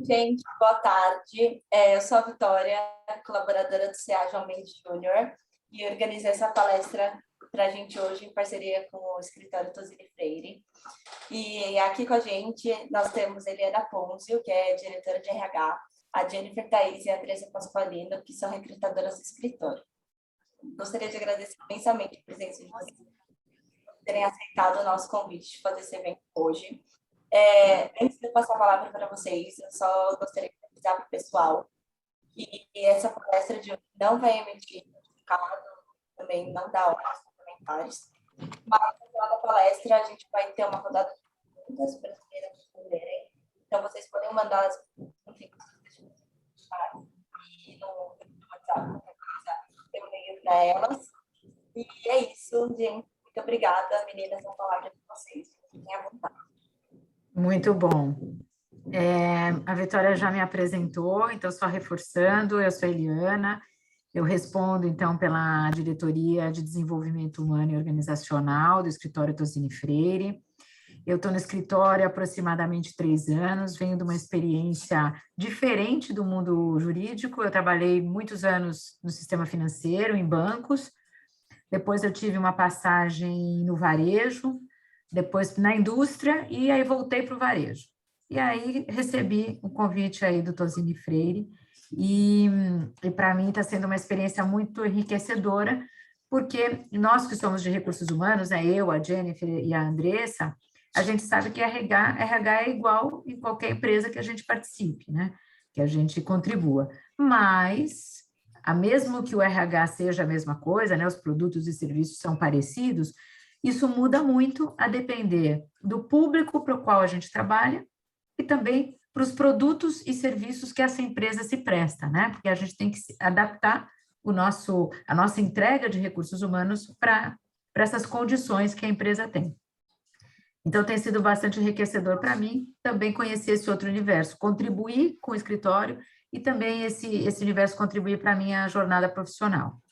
Gente, boa tarde. Eu sou a Vitória, colaboradora do CA João Mendes Júnior, e organizei essa palestra para a gente hoje em parceria com o escritório Tosini Freire. E aqui com a gente nós temos Eliana Ponzio, que é diretora de RH, a Jennifer Thaís e a Andressa Pasqualino, que são recrutadoras do escritório. Gostaria de agradecer imensamente a presença de vocês por terem aceitado o nosso convite de fazer esse evento hoje. Antes de eu passar a palavra para vocês, eu só gostaria de avisar para o pessoal que essa palestra de hoje não vai emitir certificado, também não dá horas complementares, mas no final da palestra a gente vai ter uma rodada de perguntas para as meninas responderem. Então, vocês podem mandar as perguntas e no WhatsApp, qualquer coisa, eu leio para elas. E é isso, gente. Muito obrigada, meninas, a palavra de vocês. Fiquem à vontade. Muito bom. A Vitória já me apresentou, então só reforçando, eu sou Eliana, eu respondo então pela Diretoria de Desenvolvimento Humano e Organizacional do Escritório Tosini Freire. Eu estou no escritório há aproximadamente 3 anos, venho de uma experiência diferente do mundo jurídico, eu trabalhei muitos anos no sistema financeiro, em bancos, depois eu tive uma passagem no varejo, depois na indústria, e aí voltei para o varejo. E aí recebi um convite aí do Tosini Freire, e para mim está sendo uma experiência muito enriquecedora, porque nós que somos de recursos humanos, né, eu, a Jennifer e a Andressa, a gente sabe que RH é igual em qualquer empresa que a gente participe, né, que a gente contribua, mas mesmo que o RH seja a mesma coisa, né, os produtos e serviços são parecidos, isso muda muito a depender do público para o qual a gente trabalha e também para os produtos e serviços que essa empresa se presta, né? Porque a gente tem que adaptar a nossa entrega de recursos humanos para essas condições que a empresa tem. Então, tem sido bastante enriquecedor para mim também conhecer esse outro universo, contribuir com o escritório e também esse universo contribuir para a minha jornada profissional.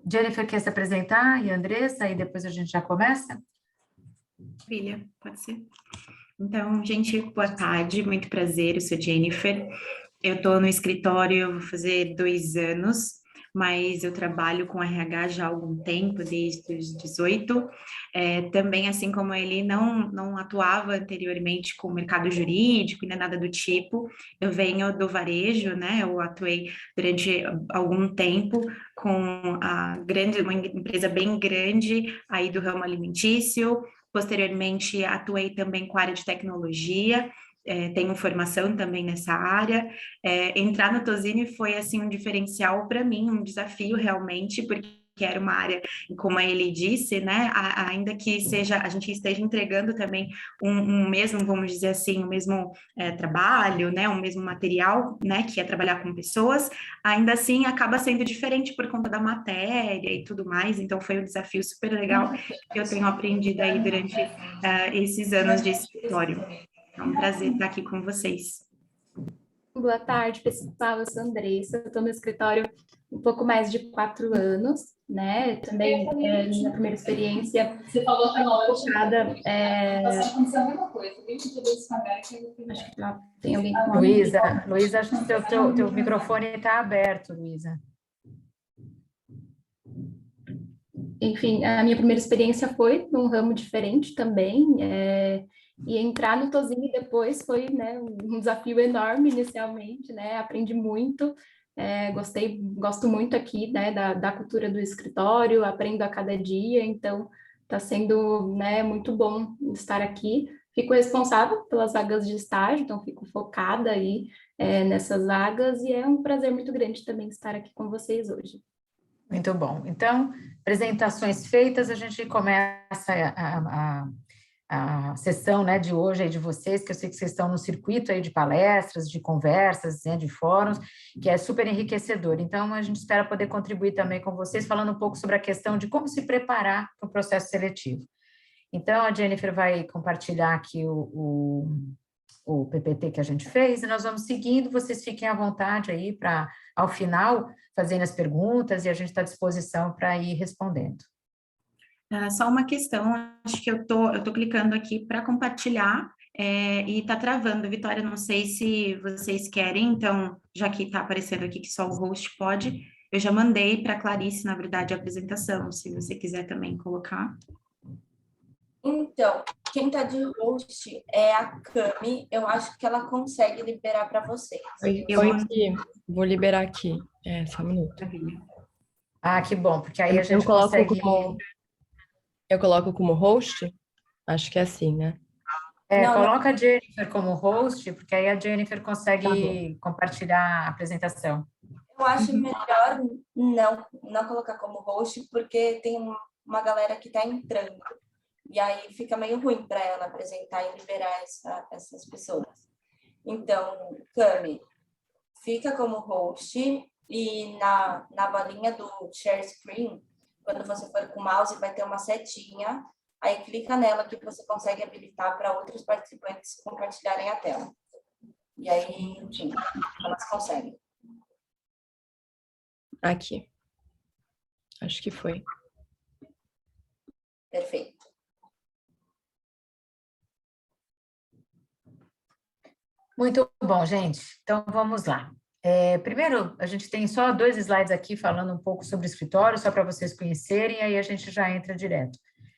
Jennifer quer se apresentar e Andressa, aí depois a gente já começa? Maravilha, pode ser. Então, gente, boa tarde, muito prazer, eu sou Jennifer. Eu estou no escritório, vou fazer 2 anos, mas eu trabalho com RH já há algum tempo, desde os 18. Também, assim como ele não atuava anteriormente com o mercado jurídico, nem nada do tipo, eu venho do varejo, né? Eu atuei durante algum tempo com uma empresa bem grande aí do ramo alimentício. Posteriormente, atuei também com a área de tecnologia, tenho formação também nessa área. Entrar no Tosini foi, assim, um diferencial para mim, um desafio realmente, porque era uma área, como ele disse, né, ainda que a gente esteja entregando também um mesmo, vamos dizer assim, o mesmo trabalho, né, um mesmo material, né, que é trabalhar com pessoas, ainda assim acaba sendo diferente por conta da matéria e tudo mais, então foi um desafio super legal que eu tenho aprendido aí durante esses anos de escritório. É um prazer estar aqui com vocês. Boa tarde, pessoal. Eu sou a Andressa, estou no escritório um pouco mais de 4 anos, né? Também minha primeira experiência. Você falou que não, focada. Aconteceu a mesma coisa. Acho que tem alguém. Luísa, acho que teu microfone está aberto, Luísa. Enfim, a minha primeira experiência foi num ramo diferente também, e entrar no Tosini depois foi, né, um desafio enorme inicialmente, né, aprendi muito, gosto muito aqui, né, da cultura do escritório, aprendo a cada dia, então está sendo, né, muito bom estar aqui. Fico responsável pelas vagas de estágio, então fico focada aí nessas vagas, e é um prazer muito grande também estar aqui com vocês hoje. Muito bom. Então, apresentações feitas, a gente começa a sessão, né, de hoje aí de vocês, que eu sei que vocês estão no circuito aí de palestras, de conversas, né, de fóruns, que é super enriquecedor. Então, a gente espera poder contribuir também com vocês, falando um pouco sobre a questão de como se preparar para o processo seletivo. Então, a Jennifer vai compartilhar aqui o PPT que a gente fez, e nós vamos seguindo, vocês fiquem à vontade aí para, ao final, fazendo as perguntas, e a gente está à disposição para ir respondendo. Só uma questão, acho que eu tô clicando aqui para compartilhar, e tá travando. Vitória, não sei se vocês querem, então, já que tá aparecendo aqui que só o host pode, eu já mandei para Clarice, na verdade, a apresentação, se você quiser também colocar. Então, quem está de host é a Cami. Eu acho que ela consegue liberar para vocês. Oi, Eu oi, mando- Gui. Vou liberar aqui. Só um minuto. Maravilha. Ah, que bom, porque aí a Eu gente coloco consegue... eu coloco como host? Acho que é assim, né? Não, coloca a Jennifer como host, porque aí a Jennifer Tá bom. consegue compartilhar a apresentação. eu acho melhor não colocar como host, porque tem uma galera que está entrando. E aí fica meio ruim para ela apresentar e liberar essas pessoas. Então, Cami, fica como host e na bolinha do share screen, quando você for com o mouse, vai ter uma setinha. Aí clica nela que você consegue habilitar para outros participantes compartilharem a tela. E aí, enfim, elas conseguem. Aqui. Acho que foi. Perfeito. Muito bom, gente. Então, vamos lá. Primeiro, a gente tem só 2 slides aqui falando um pouco sobre o escritório, só para vocês conhecerem, e aí a gente já entra direto.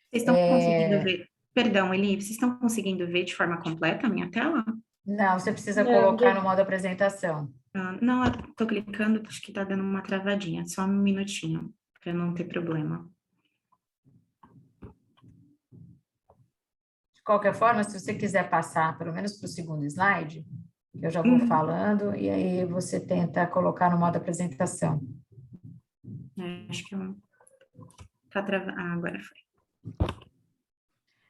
Vocês estão conseguindo ver? Perdão, Eli, vocês estão conseguindo ver de forma completa a minha tela? Não, você precisa Não, colocar no modo apresentação. Não, eu tô clicando, acho que tá dando uma travadinha. Só um minutinho, para não ter problema. De qualquer forma, se você quiser passar, pelo menos para o segundo slide, eu já vou falando, e aí você tenta colocar no modo apresentação. Acho que tá travando. Agora foi.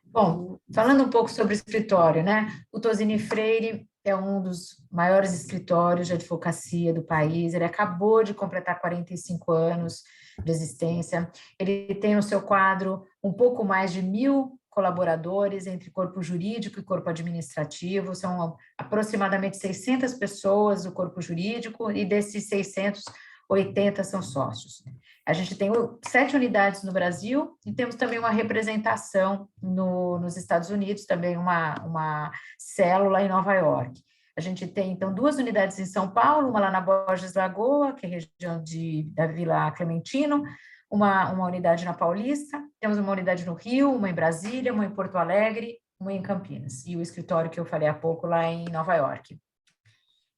Bom, falando um pouco sobre o escritório, né? O Tosini Freire é um dos maiores escritórios de advocacia do país. Ele acabou de completar 45 anos de existência. Ele tem no seu quadro um pouco mais de 1.000 colaboradores entre corpo jurídico e corpo administrativo. São aproximadamente 600 pessoas do corpo jurídico e desses 680 são sócios. A gente tem 7 unidades no Brasil e temos também uma representação nos Estados Unidos, também uma célula em Nova York. A gente tem, então, 2 unidades em São Paulo, uma lá na Borges Lagoa, que é a região da Vila Clementino, uma unidade na Paulista, temos uma unidade no Rio, uma em Brasília, uma em Porto Alegre, uma em Campinas, e o escritório que eu falei há pouco lá em Nova York.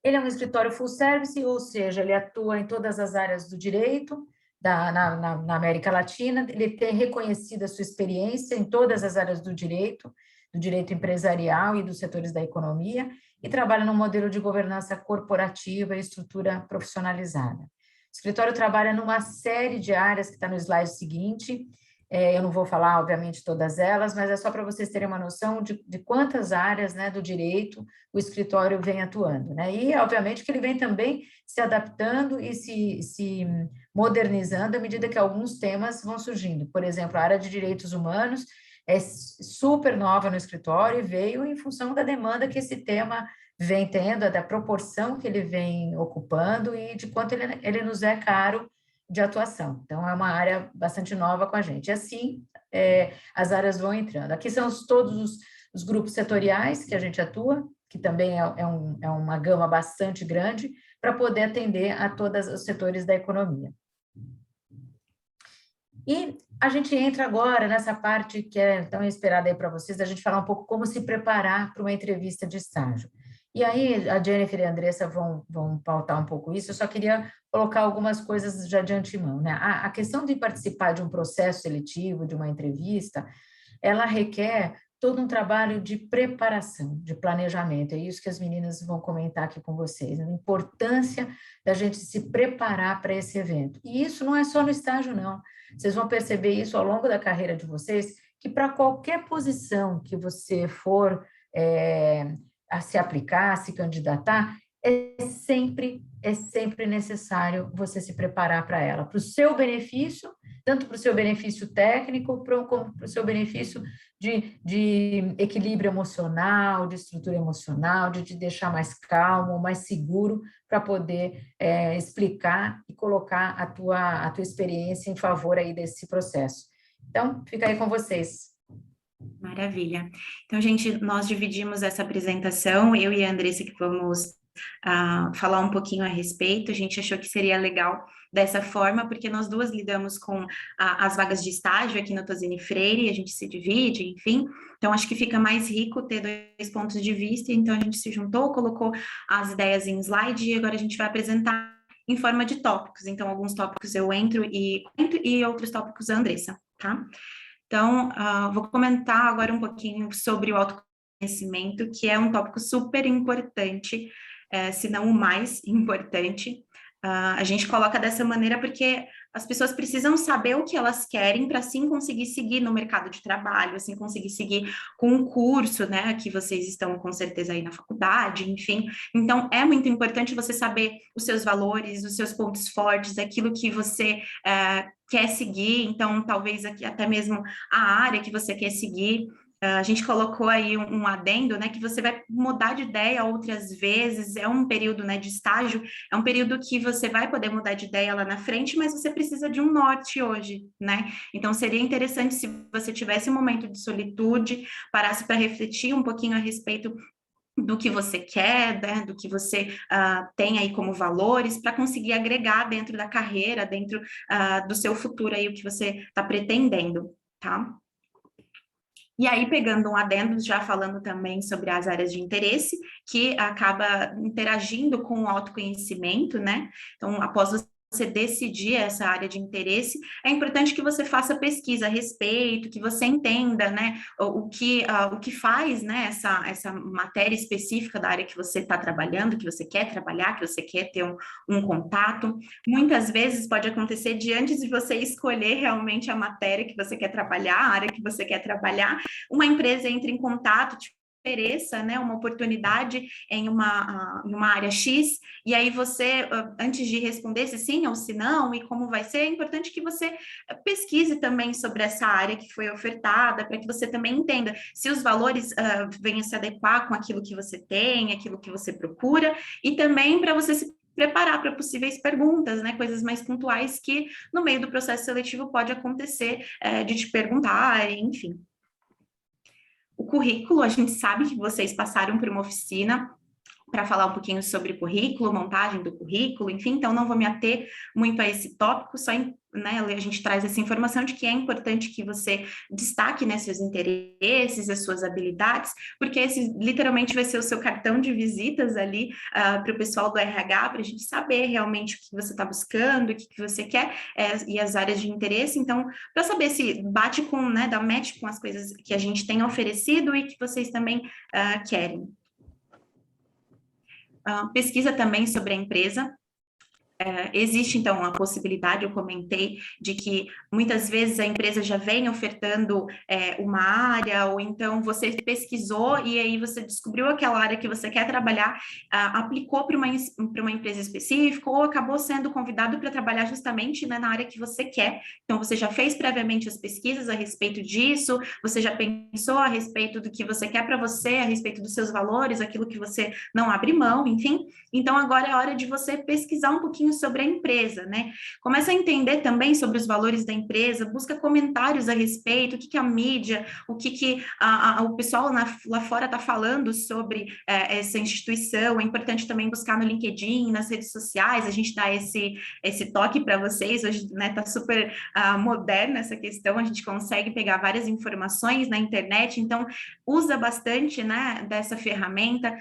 Ele é um escritório full service, ou seja, ele atua em todas as áreas do direito, na América Latina. Ele tem reconhecido a sua experiência em todas as áreas do direito empresarial e dos setores da economia, e trabalha num modelo de governança corporativa e estrutura profissionalizada. O escritório trabalha numa série de áreas que está no slide seguinte. Eu não vou falar, obviamente, todas elas, mas é só para vocês terem uma noção de quantas áreas, né, do direito o escritório vem atuando, né? E, obviamente, que ele vem também se adaptando e se modernizando à medida que alguns temas vão surgindo. Por exemplo, a área de direitos humanos é super nova no escritório e veio em função da demanda que esse tema vem tendo, da proporção que ele vem ocupando e de quanto ele nos é caro de atuação. Então, é uma área bastante nova com a gente. E assim, as áreas vão entrando. Aqui são todos os grupos setoriais que a gente atua, que também é uma gama bastante grande, para poder atender a todos os setores da economia. E a gente entra agora nessa parte que é tão esperada aí para vocês, a gente falar um pouco como se preparar para uma entrevista de estágio. E aí a Jennifer e a Andressa vão pautar um pouco isso. Eu só queria colocar algumas coisas já de antemão, né? A questão de participar de um processo seletivo, de uma entrevista, ela requer todo um trabalho de preparação, de planejamento. É isso que as meninas vão comentar aqui com vocês, a importância da gente se preparar para esse evento. E isso não é só no estágio, não. Vocês vão perceber isso ao longo da carreira de vocês, que para qualquer posição que você for a se aplicar, a se candidatar, é sempre necessário você se preparar para ela, para o seu benefício, tanto para o seu benefício técnico, como para o seu benefício de equilíbrio emocional, de estrutura emocional, de te deixar mais calmo, mais seguro, para poder explicar e colocar a tua experiência em favor aí desse processo. Então, fica aí com vocês. Maravilha. Então, gente, nós dividimos essa apresentação, eu e a Andressa que vamos falar um pouquinho a respeito. A gente achou que seria legal dessa forma, porque nós duas lidamos com as vagas de estágio aqui no Tosini Freire, a gente se divide, enfim. Então, acho que fica mais rico ter dois pontos de vista, então a gente se juntou, colocou as ideias em slide e agora a gente vai apresentar em forma de tópicos. Então, alguns tópicos eu entro e outros tópicos a Andressa, tá? Então, vou comentar agora um pouquinho sobre o autoconhecimento, que é um tópico super importante, se não o mais importante. A gente coloca dessa maneira porque as pessoas precisam saber o que elas querem para assim conseguir seguir no mercado de trabalho, assim conseguir seguir com um curso, né, que vocês estão com certeza aí na faculdade, enfim. Então, é muito importante você saber os seus valores, os seus pontos fortes, aquilo que você quer seguir, então talvez aqui até mesmo a área que você quer seguir. A gente colocou aí um adendo, né, que você vai mudar de ideia outras vezes, é um período, né, de estágio, é um período que você vai poder mudar de ideia lá na frente, mas você precisa de um norte hoje, né? Então seria interessante se você tivesse um momento de solitude, parasse para refletir um pouquinho a respeito do que você quer, né, do que você tem aí como valores, para conseguir agregar dentro da carreira, dentro do seu futuro aí, o que você está pretendendo, tá? E aí, pegando um adendo, já falando também sobre as áreas de interesse, que acaba interagindo com o autoconhecimento, né? Então, após você decidir essa área de interesse, é importante que você faça pesquisa a respeito, que você entenda, né, o que faz, né, essa matéria específica da área que você está trabalhando, que você quer trabalhar, que você quer ter um contato. Muitas vezes pode acontecer de antes de você escolher realmente a matéria que você quer trabalhar, a área que você quer trabalhar, uma empresa entra em contato, te ofereça, né, uma oportunidade em uma área X, e aí você, antes de responder se sim ou se não, e como vai ser, é importante que você pesquise também sobre essa área que foi ofertada, para que você também entenda se os valores venham se adequar com aquilo que você tem, aquilo que você procura, e também para você se preparar para possíveis perguntas, né, coisas mais pontuais que no meio do processo seletivo pode acontecer de te perguntar, enfim. O currículo, a gente sabe que vocês passaram por uma oficina para falar um pouquinho sobre currículo, montagem do currículo, enfim, então não vou me ater muito a esse tópico, só né, a gente traz essa informação de que é importante que você destaque, né, seus interesses, as suas habilidades, porque esse literalmente vai ser o seu cartão de visitas ali para o pessoal do RH, para a gente saber realmente o que você está buscando, o que você quer e as áreas de interesse, então, para saber se bate com, né, dá match com as coisas que a gente tem oferecido e que vocês também querem. Pesquisa também sobre a empresa. Existe, então, a possibilidade, eu comentei, de que muitas vezes a empresa já vem ofertando uma área, ou então você pesquisou e aí você descobriu aquela área que você quer trabalhar, aplicou para uma empresa específica, ou acabou sendo convidado para trabalhar justamente, né, na área que você quer. Então, você já fez previamente as pesquisas a respeito disso, você já pensou a respeito do que você quer para você, a respeito dos seus valores, aquilo que você não abre mão, enfim. Então, agora é hora de você pesquisar um pouquinho sobre a empresa, né? Começa a entender também sobre os valores da empresa, busca comentários a respeito, o que a mídia, o que o pessoal lá fora está falando sobre essa instituição. É importante também buscar no LinkedIn, nas redes sociais, a gente dá esse toque para vocês, hoje, né, tá super moderna essa questão, a gente consegue pegar várias informações na internet, então usa bastante, né, dessa ferramenta,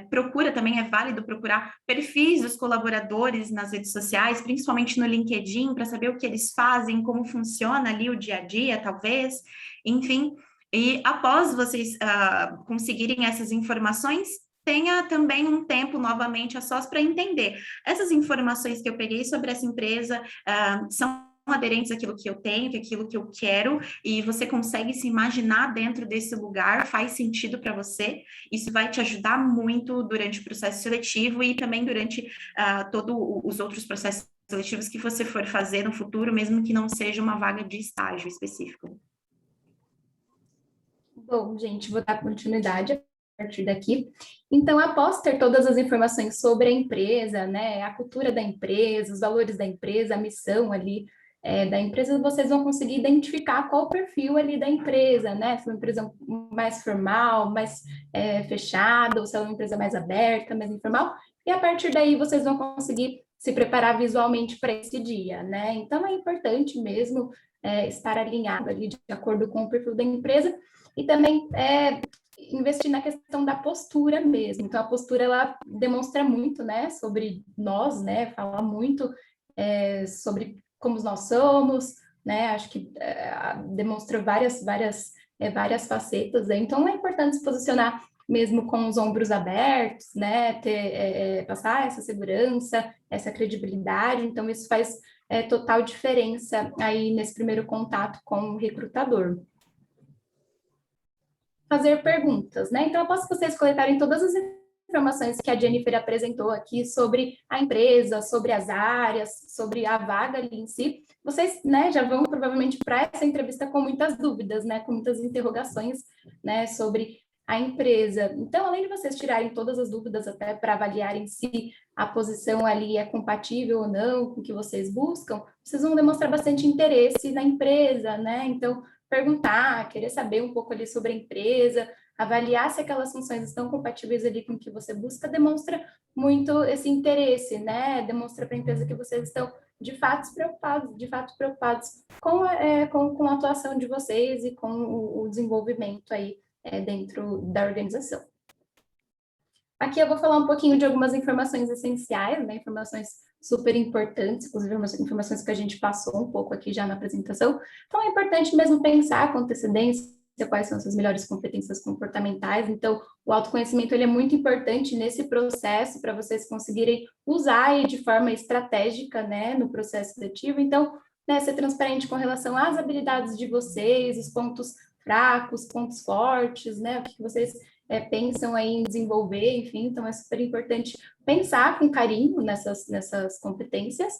procura também, é válido procurar perfis dos colaboradores nas redes sociais, principalmente no LinkedIn, para saber o que eles fazem, como funciona ali o dia a dia, talvez, enfim. E após vocês conseguirem essas informações, tenha também um tempo novamente a sós para entender. Essas informações que eu peguei sobre essa empresa são aderentes àquilo que eu tenho, àquilo que eu quero, e você consegue se imaginar dentro desse lugar, faz sentido para você, isso vai te ajudar muito durante o processo seletivo e também durante todos os outros processos seletivos que você for fazer no futuro, mesmo que não seja uma vaga de estágio específico. Bom, gente, vou dar continuidade a partir daqui. Então, após ter todas as informações sobre a empresa, né, a cultura da empresa, os valores da empresa, a missão ali da empresa, vocês vão conseguir identificar qual o perfil ali da empresa, né? Se é uma empresa mais formal, mais fechada, ou se é uma empresa mais aberta, mais informal, e a partir daí vocês vão conseguir se preparar visualmente para esse dia, né? Então é importante mesmo estar alinhado ali de acordo com o perfil da empresa e também investir na questão da postura mesmo. Então a postura ela demonstra muito, né, sobre nós, né? Fala muito sobre como nós somos, né? Acho que demonstra várias facetas. Né? Então é importante se posicionar mesmo com os ombros abertos, né? Passar essa segurança, essa credibilidade. Então isso faz total diferença aí nesse primeiro contato com o recrutador. Fazer perguntas, né? Então, após vocês coletarem todas as informações que a Jennifer apresentou aqui sobre a empresa, sobre as áreas, sobre a vaga ali em si, vocês, né, já vão provavelmente para essa entrevista com muitas dúvidas, né, com muitas interrogações, né, sobre a empresa. Então, além de vocês tirarem todas as dúvidas até para avaliarem se a posição ali é compatível ou não com o que vocês buscam, vocês vão demonstrar bastante interesse na empresa, né? Então, perguntar, querer saber um pouco ali sobre a empresa, avaliar se aquelas funções estão compatíveis ali com o que você busca, demonstra muito esse interesse, né? Demonstra para a empresa que vocês estão de fato preocupados com a atuação de vocês e com o desenvolvimento aí dentro da organização. Aqui eu vou falar um pouquinho de algumas informações essenciais, né? Informações super importantes, inclusive informações que a gente passou um pouco aqui já na apresentação. Então, é importante mesmo pensar com antecedência quais são as suas melhores competências comportamentais. Então, o autoconhecimento ele é muito importante nesse processo para vocês conseguirem usar ele de forma estratégica, né, no processo seletivo. Então, né, ser transparente com relação às habilidades de vocês, os pontos fracos, pontos fortes, né, o que vocês pensam aí em desenvolver, enfim, então é super importante pensar com carinho nessas competências.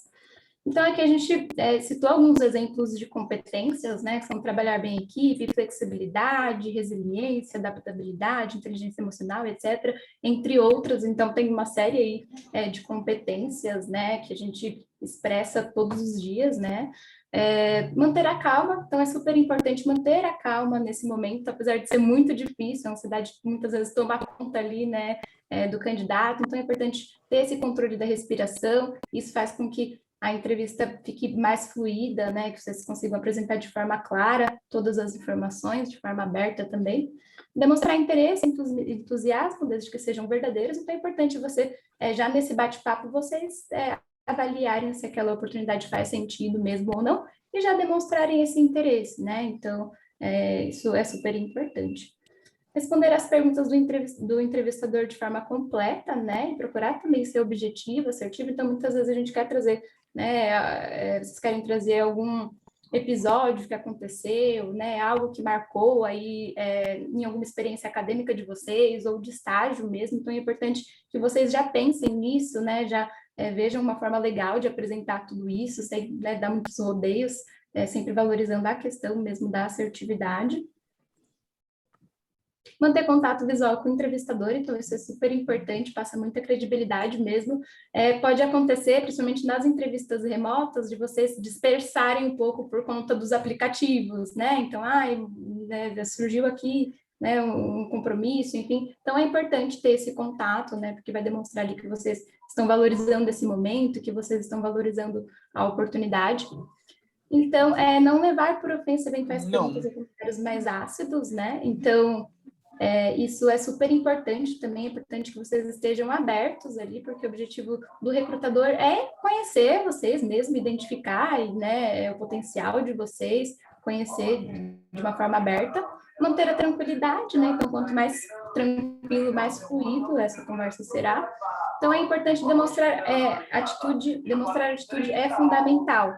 Então, aqui a gente citou alguns exemplos de competências, né, que são trabalhar bem em equipe, flexibilidade, resiliência, adaptabilidade, inteligência emocional, etc., entre outras. Então, tem uma série aí de competências, né, que a gente expressa todos os dias, né. Manter a calma, então é super importante manter a calma nesse momento, apesar de ser muito difícil, a ansiedade muitas vezes toma conta ali, né, do candidato, então é importante ter esse controle da respiração, isso faz com que a entrevista fique mais fluida, né, que vocês consigam apresentar de forma clara todas as informações, de forma aberta também. Demonstrar interesse, entusiasmo, desde que sejam verdadeiros, então é importante você, já nesse bate-papo, vocês avaliarem se aquela oportunidade faz sentido mesmo ou não, e já demonstrarem esse interesse, né, então isso é super importante. Responder as perguntas do entrevistador de forma completa, né, e procurar também ser objetivo, assertivo, então muitas vezes a gente quer trazer, né, vocês querem trazer algum episódio que aconteceu, né, algo que marcou aí em alguma experiência acadêmica de vocês, ou de estágio mesmo, então é importante que vocês já pensem nisso, né, já vejam uma forma legal de apresentar tudo isso, sem dar muitos rodeios, sempre valorizando a questão mesmo da assertividade. Manter contato visual com o entrevistador, então isso é super importante, passa muita credibilidade mesmo. Pode acontecer, principalmente nas entrevistas remotas, de vocês se dispersarem um pouco por conta dos aplicativos, né? Então, né, surgiu aqui, né, um compromisso, enfim. Então, é importante ter esse contato, né, porque vai demonstrar ali que vocês estão valorizando esse momento, que vocês estão valorizando a oportunidade. Então, não levar por ofensa eventuais perguntas e comentários mais ácidos, né? Então, isso é super importante também, é importante que vocês estejam abertos ali, porque o objetivo do recrutador é conhecer vocês mesmo, identificar, né, o potencial de vocês, conhecer de uma forma aberta, manter a tranquilidade, né, então quanto mais tranquilo, mais fluido essa conversa será. Então é importante demonstrar atitude é fundamental.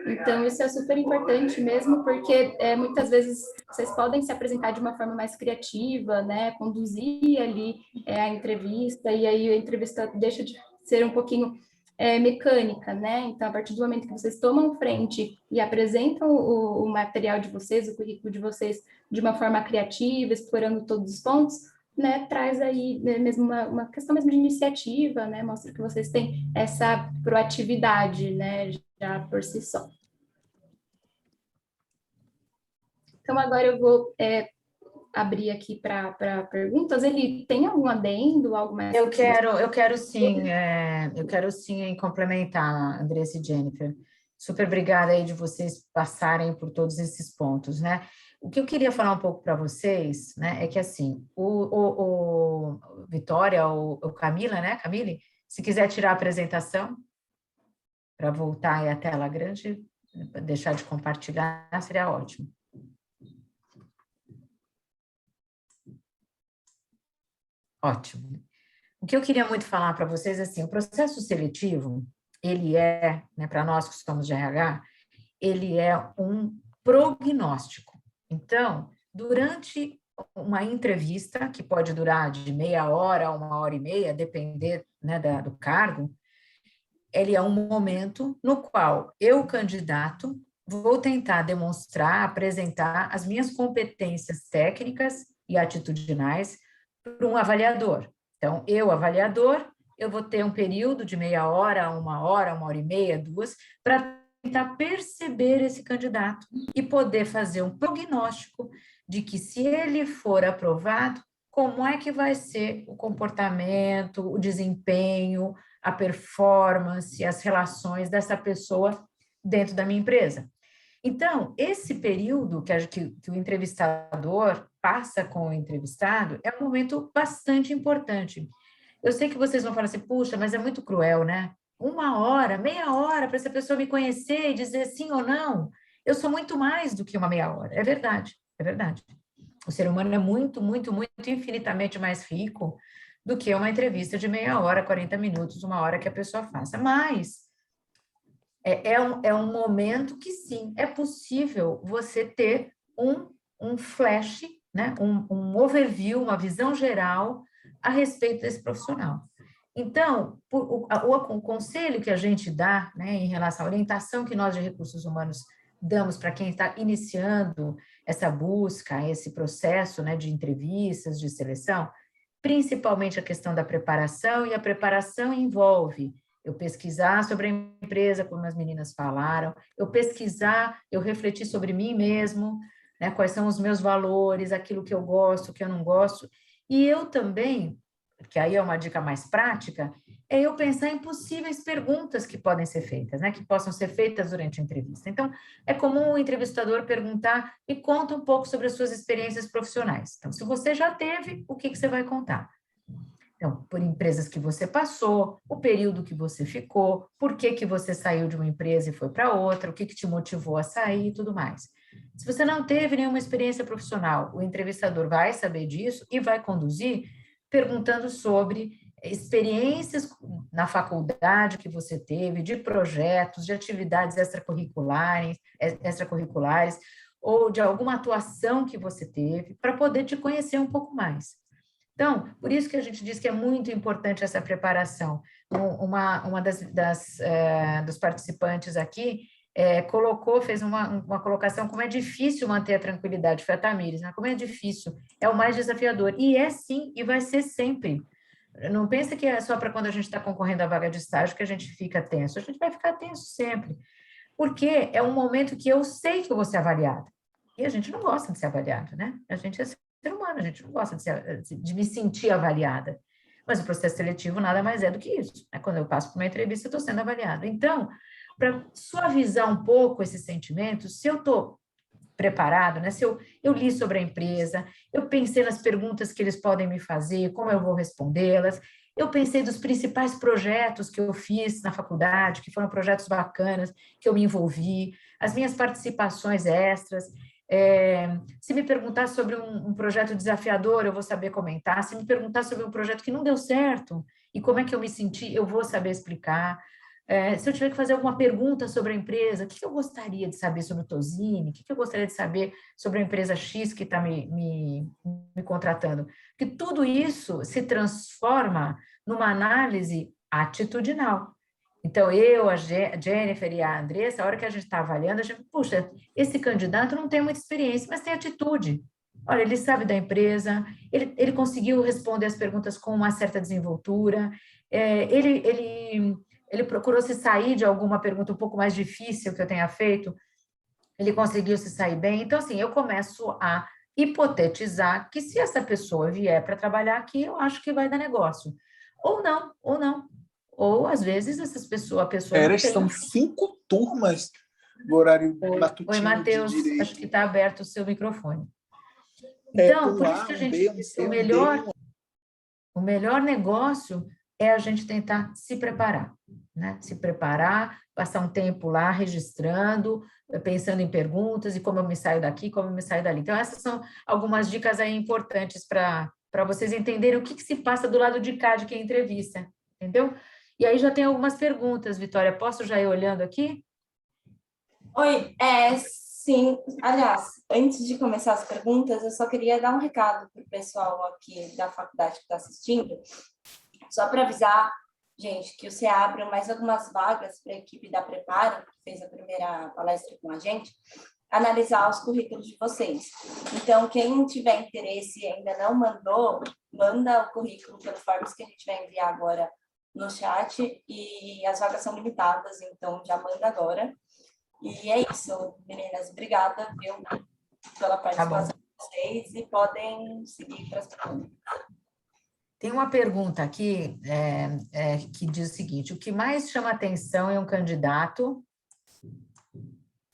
Então, isso é super importante mesmo, porque muitas vezes vocês podem se apresentar de uma forma mais criativa, né, conduzir ali a entrevista, e aí a entrevista deixa de ser um pouquinho mecânica, né, então a partir do momento que vocês tomam frente e apresentam o material de vocês, o currículo de vocês de uma forma criativa, explorando todos os pontos, né, traz aí mesmo uma questão mesmo de iniciativa, né, mostra que vocês têm essa proatividade, né, já por si só. Então, agora eu vou abrir aqui para perguntas. Ele tem algum adendo, algo mais? Eu quero sim complementar, Andressa e Jennifer. Super obrigada aí de vocês passarem por todos esses pontos, né? O que eu queria falar um pouco para vocês, né, é que assim, o Vitória, o Camila, né, Camille, se quiser tirar a apresentação para voltar aí à tela grande, deixar de compartilhar, seria ótimo. Ótimo. O que eu queria muito falar para vocês, assim, o processo seletivo, ele é, né, para nós que somos de RH, ele é um prognóstico. Então, durante uma entrevista, que pode durar de meia hora a 1h30, depender, né, do cargo, ele é um momento no qual eu, candidato, vou tentar demonstrar, apresentar as minhas competências técnicas e atitudinais para um avaliador. Então, eu, avaliador, eu vou ter um período de meia hora, 1h, 1h30, 2, para tentar perceber esse candidato e poder fazer um prognóstico de que, se ele for aprovado, como é que vai ser o comportamento, o desempenho, a performance, as relações dessa pessoa dentro da minha empresa. Então, esse período que o entrevistador passa com o entrevistado é um momento bastante importante. Eu sei que vocês vão falar assim, puxa, mas é muito cruel, né? 1h, meia hora para essa pessoa me conhecer e dizer sim ou não. Eu sou muito mais do que uma meia hora. É verdade, é verdade. O ser humano é muito, muito, muito infinitamente mais rico do que uma entrevista de meia hora, 40 minutos, 1h que a pessoa faça. Mas é um momento que, sim, é possível você ter um flash, né? um overview, uma visão geral a respeito desse profissional. Então, o conselho que a gente dá, né, em relação à orientação que nós de recursos humanos damos para quem está iniciando essa busca, esse processo, né, de entrevistas, de seleção, principalmente a questão da preparação, e a preparação envolve eu pesquisar sobre a empresa, como as meninas falaram, eu refletir sobre mim mesmo, né, quais são os meus valores, aquilo que eu gosto, que eu não gosto, e eu também, que aí é uma dica mais prática, é eu pensar em possíveis perguntas que podem ser feitas, né, que possam ser feitas durante a entrevista. Então, é comum o entrevistador perguntar, me conta um pouco sobre as suas experiências profissionais. Então, se você já teve, o que você vai contar? Então, por empresas que você passou, o período que você ficou, por que você saiu de uma empresa e foi para outra, o que te motivou a sair e tudo mais. Se você não teve nenhuma experiência profissional, o entrevistador vai saber disso e vai conduzir perguntando sobre experiências na faculdade que você teve, de projetos, de atividades extracurriculares, ou de alguma atuação que você teve, para poder te conhecer um pouco mais. Então, por isso que a gente diz que é muito importante essa preparação. Uma dos participantes aqui fez uma colocação, como é difícil manter a tranquilidade, foi a Tamires, né? Como é difícil, é o mais desafiador, e é sim, e vai ser sempre. Não pensa que é só para quando a gente está concorrendo à vaga de estágio que a gente fica tenso, a gente vai ficar tenso sempre, porque é um momento que eu sei que eu vou ser avaliada, e a gente não gosta de ser avaliado, né? A gente é ser humano, a gente não gosta de me sentir avaliada. Mas o processo seletivo nada mais é do que isso. Né? Quando eu passo por uma entrevista, eu estou sendo avaliada. Então, para suavizar um pouco esses sentimentos, se eu estou preparado, né? Se eu li sobre a empresa, eu pensei nas perguntas que eles podem me fazer, como eu vou respondê-las, eu pensei dos principais projetos que eu fiz na faculdade, que foram projetos bacanas, que eu me envolvi, as minhas participações extras. Se me perguntar sobre um projeto desafiador, eu vou saber comentar. Se me perguntar sobre um projeto que não deu certo e como é que eu me senti, eu vou saber explicar. Se eu tiver que fazer alguma pergunta sobre a empresa, o que eu gostaria de saber sobre o Tozini, o que eu gostaria de saber sobre a empresa X que está me contratando, que tudo isso se transforma numa análise atitudinal. Então, eu, a Jennifer e a Andressa, a hora que a gente está avaliando, a gente, puxa, esse candidato não tem muita experiência, mas tem atitude. Olha, ele sabe da empresa, ele conseguiu responder as perguntas com uma certa desenvoltura, ele procurou se sair de alguma pergunta um pouco mais difícil que eu tenha feito, ele conseguiu se sair bem. Então, assim, eu começo a hipotetizar que se essa pessoa vier para trabalhar aqui, eu acho que vai dar negócio. Ou não, ou não. Ou, às vezes, a pessoa não tem... São 5 turmas no horário Oi, matutino Matheus, de direito. acho que está aberto o seu microfone. Então, Um por A, isso que a um gente... B, um C, o um D, melhor negócio é a gente tentar se preparar, né? Se preparar, passar um tempo lá registrando, pensando em perguntas e como eu me saio daqui, como eu me saio dali. Então, essas são algumas dicas aí importantes para vocês entenderem o que se passa do lado de cá de quem entrevista, entendeu? E aí já tem algumas perguntas, Vitória. Posso já ir olhando aqui? Oi, sim. Aliás, antes de começar as perguntas, eu só queria dar um recado para o pessoal aqui da faculdade que está assistindo, só para avisar, gente, que o CEA abre mais algumas vagas para a equipe da Prepara, que fez a primeira palestra com a gente, analisar os currículos de vocês. Então, quem tiver interesse e ainda não mandou, manda o currículo pelo Forms que a gente vai enviar agora no chat, e as vagas são limitadas, então já manda agora. E é isso, meninas. Obrigada, viu, pela participação de vocês, e podem seguir para as perguntas. Tem uma pergunta aqui que diz o seguinte: o que mais chama atenção em um candidato...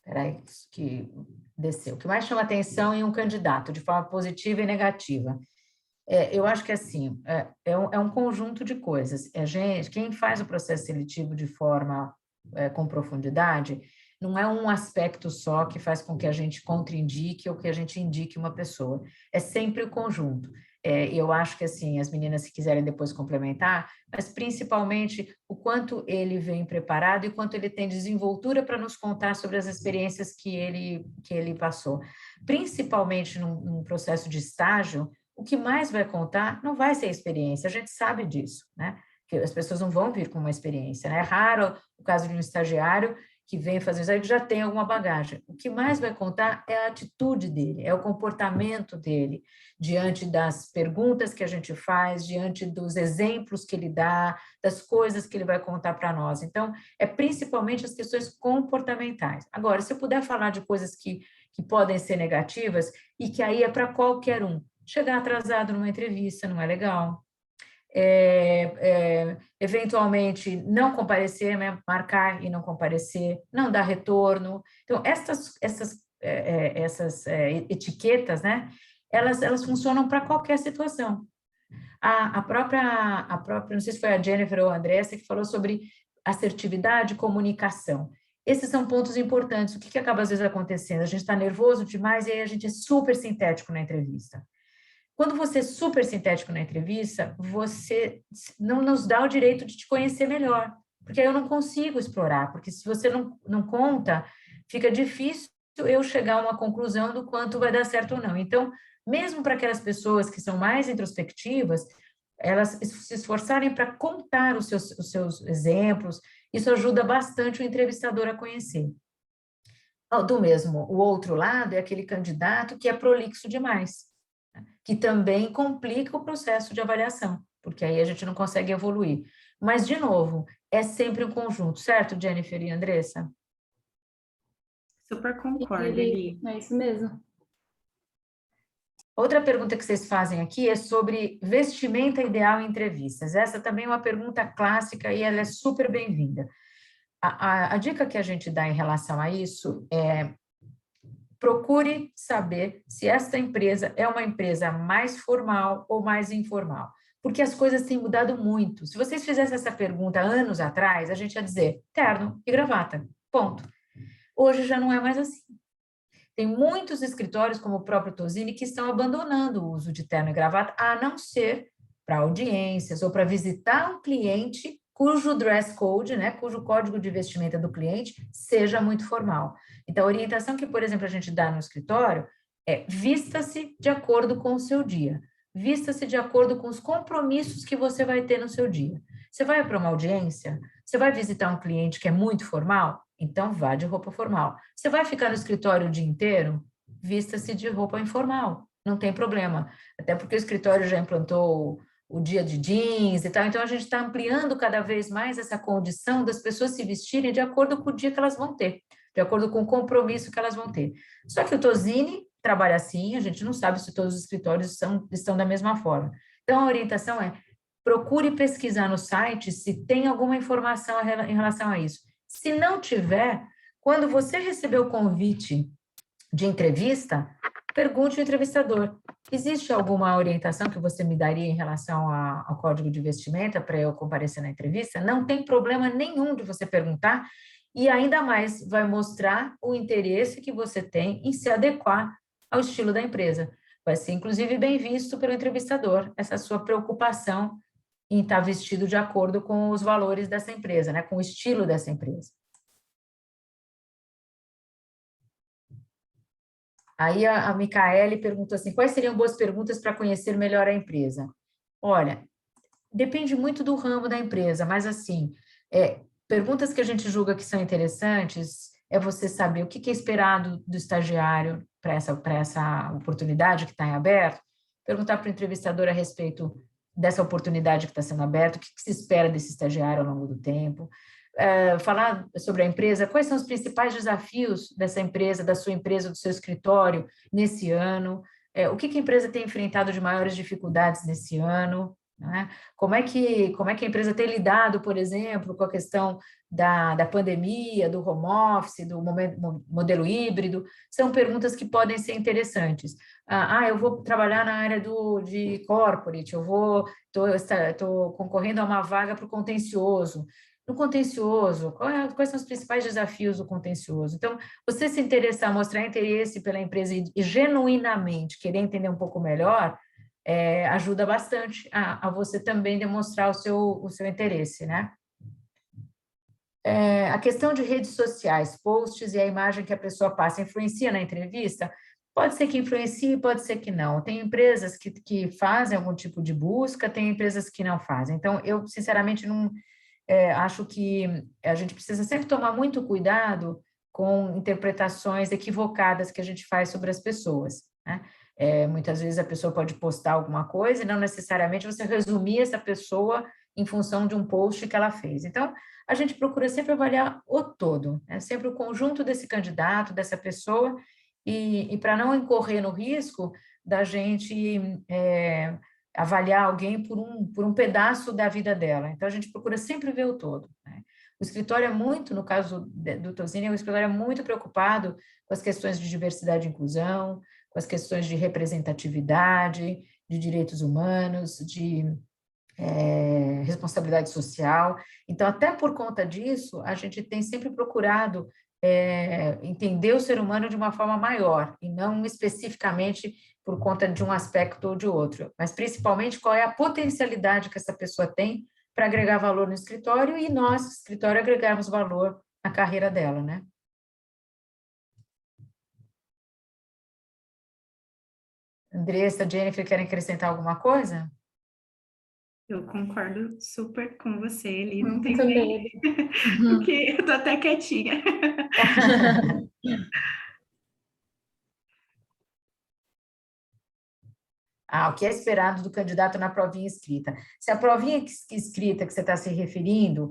Peraí, que desceu. O que mais chama atenção em um candidato, de forma positiva e negativa? Eu acho que, assim, é um conjunto de coisas. Quem faz o processo seletivo de forma com profundidade, não é um aspecto só que faz com que a gente contraindique ou que a gente indique uma pessoa. É sempre o conjunto. Eu acho que, assim, as meninas, se quiserem depois complementar, mas principalmente o quanto ele vem preparado e quanto ele tem desenvoltura para nos contar sobre as experiências que ele passou. Principalmente num processo de estágio, o que mais vai contar não vai ser a experiência, a gente sabe disso, né? Que as pessoas não vão vir com uma experiência, né? É raro o caso de um estagiário que vem fazer isso, que já tem alguma bagagem. O que mais vai contar é a atitude dele, é o comportamento dele, diante das perguntas que a gente faz, diante dos exemplos que ele dá, das coisas que ele vai contar para nós. Então, é principalmente as questões comportamentais. Agora, se eu puder falar de coisas que podem ser negativas, e que aí é para qualquer um, chegar atrasado numa entrevista não é legal. Eventualmente não comparecer, né? Marcar e não comparecer, não dar retorno. Então, essas etiquetas, né? Elas funcionam para qualquer situação. A própria, não sei se foi a Jennifer ou a Andressa que falou sobre assertividade e comunicação. Esses são pontos importantes. O que acaba às vezes acontecendo? A gente está nervoso demais e aí a gente é super sintético na entrevista. Quando você é super sintético na entrevista, você não nos dá o direito de te conhecer melhor, porque aí eu não consigo explorar, porque se você não conta, fica difícil eu chegar a uma conclusão do quanto vai dar certo ou não. Então, mesmo para aquelas pessoas que são mais introspectivas, elas se esforçarem para contar os seus exemplos, isso ajuda bastante o entrevistador a conhecer. O outro lado é aquele candidato que é prolixo demais, que também complica o processo de avaliação, porque aí a gente não consegue evoluir. Mas, de novo, é sempre um conjunto, certo, Jennifer e Andressa? Super concordo, Eli. É isso mesmo. Outra pergunta que vocês fazem aqui é sobre vestimenta ideal em entrevistas. Essa também é uma pergunta clássica e ela é super bem-vinda. A dica que a gente dá em relação a isso é: procure saber se esta empresa é uma empresa mais formal ou mais informal, porque as coisas têm mudado muito. Se vocês fizessem essa pergunta anos atrás, a gente ia dizer terno e gravata, ponto. Hoje já não é mais assim. Tem muitos escritórios, como o próprio Tosini, que estão abandonando o uso de terno e gravata, a não ser para audiências ou para visitar um cliente cujo dress code, né, cujo código de vestimenta do cliente seja muito formal. Então, a orientação que, por exemplo, a gente dá no escritório é: vista-se de acordo com o seu dia, vista-se de acordo com os compromissos que você vai ter no seu dia. Você vai para uma audiência? Você vai visitar um cliente que é muito formal? Então, vá de roupa formal. Você vai ficar no escritório o dia inteiro? Vista-se de roupa informal, não tem problema. Até porque o escritório já implantou o dia de jeans e tal, então a gente está ampliando cada vez mais essa condição das pessoas se vestirem de acordo com o dia que elas vão ter. de acordo com o compromisso que elas vão ter. Só que o Tozini trabalha assim, a gente não sabe se todos os escritórios estão da mesma forma. Então, a orientação é: procure pesquisar no site se tem alguma informação em relação a isso. Se não tiver, quando você receber o convite de entrevista, pergunte ao entrevistador: existe alguma orientação que você me daria em relação ao código de vestimenta para eu comparecer na entrevista? Não tem problema nenhum de você perguntar, e ainda mais vai mostrar o interesse que você tem em se adequar ao estilo da empresa. Vai ser, inclusive, bem visto pelo entrevistador, essa sua preocupação em estar vestido de acordo com os valores dessa empresa, né? Com o estilo dessa empresa. Aí a Micaele perguntou assim: quais seriam boas perguntas para conhecer melhor a empresa? Olha, depende muito do ramo da empresa, mas assim, perguntas que a gente julga que são interessantes é você saber o que é esperado do estagiário para essa oportunidade que está em aberto, perguntar para o entrevistador a respeito dessa oportunidade que está sendo aberta, o que se espera desse estagiário ao longo do tempo, falar sobre a empresa, quais são os principais desafios dessa empresa, da sua empresa, do seu escritório nesse ano, o que a empresa tem enfrentado de maiores dificuldades nesse ano, né? Como é que a empresa tem lidado, por exemplo, com a questão da pandemia, do home office, do modelo híbrido. São perguntas que podem ser interessantes. Eu vou trabalhar na área de corporate, estou concorrendo a uma vaga para o contencioso. No contencioso, quais são os principais desafios do contencioso? Então, você se interessar, mostrar interesse pela empresa e genuinamente querer entender um pouco melhor, ajuda bastante a você também demonstrar o seu interesse, né? A questão de redes sociais, posts e a imagem que a pessoa passa, influencia na entrevista? Pode ser que influencie, pode ser que não. Tem empresas que fazem algum tipo de busca, tem empresas que não fazem. Então, eu, sinceramente, não... acho que a gente precisa sempre tomar muito cuidado com interpretações equivocadas que a gente faz sobre as pessoas, né? Muitas vezes a pessoa pode postar alguma coisa e não necessariamente você resumir essa pessoa em função de um post que ela fez. Então, a gente procura sempre avaliar o todo, né? Sempre o conjunto desse candidato, dessa pessoa, e para não incorrer no risco da gente avaliar alguém por um pedaço da vida dela. Então, a gente procura sempre ver o todo, né? O escritório é muito, no caso do Tozini, o escritório é muito preocupado com as questões de diversidade e inclusão, com as questões de representatividade, de direitos humanos, de responsabilidade social. Então, até por conta disso, a gente tem sempre procurado entender o ser humano de uma forma maior, e não especificamente por conta de um aspecto ou de outro, mas principalmente qual é a potencialidade que essa pessoa tem para agregar valor no escritório e nós, escritório, agregarmos valor na carreira dela, né? Andressa, Jennifer, querem acrescentar alguma coisa? Eu concordo super com você, Eli. Não tem Também. nem porque eu tô até quietinha. O que é esperado do candidato na provinha escrita? Se a provinha escrita que você está se referindo